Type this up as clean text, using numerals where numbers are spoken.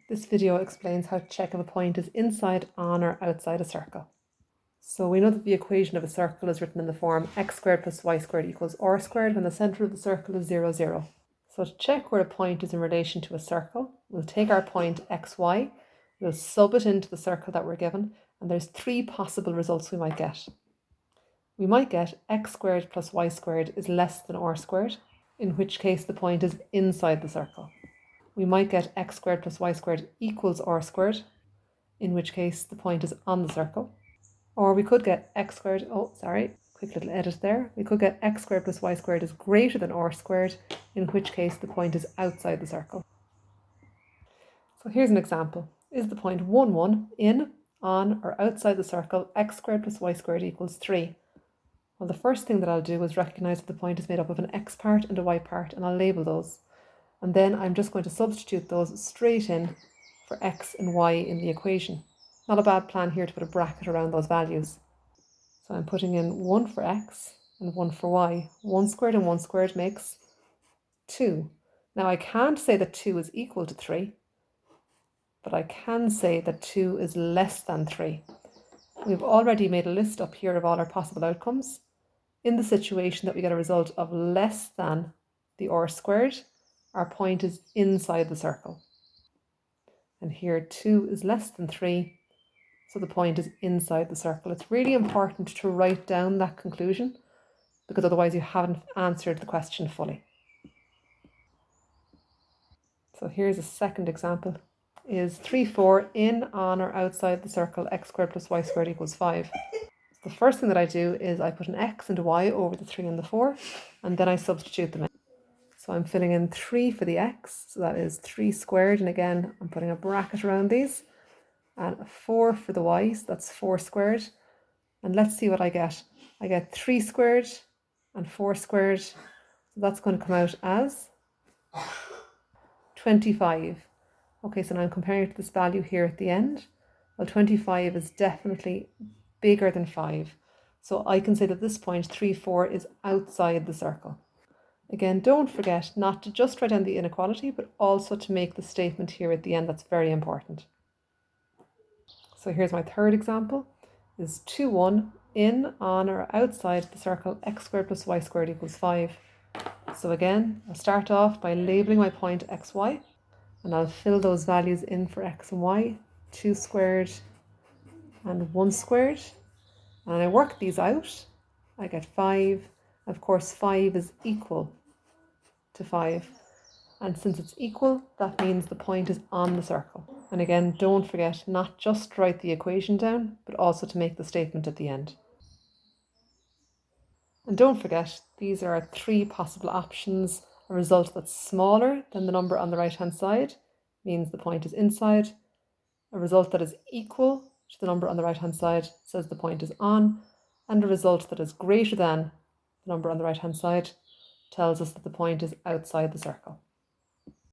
This video explains how to check if a point is inside, on, or outside a circle. So we know that the equation of a circle is written in the form x squared plus y squared equals r squared when the centre of the circle is 0, 0. So to check where a point is in relation to a circle, we'll take our point xy, we'll sub it into the circle that we're given, and there's three possible results we might get. We might get x squared plus y squared is less than r squared, in which case the point is inside the circle. We might get x squared plus y squared equals r squared, in which case the point is on the circle. Or we could get x squared, quick little edit there. We could get x squared plus y squared is greater than r squared, in which case the point is outside the circle. So here's an example. Is the point 1, 1 in, on, or outside the circle x squared plus y squared equals 3? Well, the first thing that I'll do is recognise that the point is made up of an x part and a y part, and I'll label those. And then I'm just going to substitute those straight in for x and y in the equation. Not a bad plan here to put a bracket around those values. So I'm putting in 1 for x and 1 for y. 1 squared and 1 squared makes 2. Now I can't say that 2 is equal to 3, but I can say that 2 is less than 3. We've already made a list up here of all our possible outcomes. In the situation that we get a result of less than the r squared, our point is inside the circle. And here 2 is less than 3, so the point is inside the circle. It's really important to write down that conclusion, because otherwise you haven't answered the question fully. So here's a second example. Is 3, 4 in, on, or outside the circle x squared plus y squared equals 5? The first thing that I do is I put an x and a y over the 3 and the 4, and then I substitute them in. So I'm filling in 3 for the x, so that is 3 squared, and again I'm putting a bracket around these, and 4 for the y, so that's 4 squared, and let's see what I get. I get 3 squared and 4 squared, so that's going to come out as 25. Okay, so now I'm comparing it to this value here at the end. Well, 25 is definitely bigger than 5, so I can say that this point 3, 4 is outside the circle. Again, don't forget not to just write down the inequality, but also to make the statement here at the end. That's very important. So here's my third example. Is 2, 1 in, on, or outside the circle x squared plus y squared equals 5. So again, I'll start off by labelling my point xy, and I'll fill those values in for x and y, 2 squared and 1 squared. And I work these out, I get 5. Of course, 5 is equal to 5. And since it's equal, that means the point is on the circle. And again, don't forget not just to write the equation down, but also to make the statement at the end. And don't forget, these are our three possible options. A result that's smaller than the number on the right-hand side means the point is inside. A result that is equal to the number on the right-hand side says the point is on. And a result that is greater than the number on the right-hand side tells us that the point is outside the circle.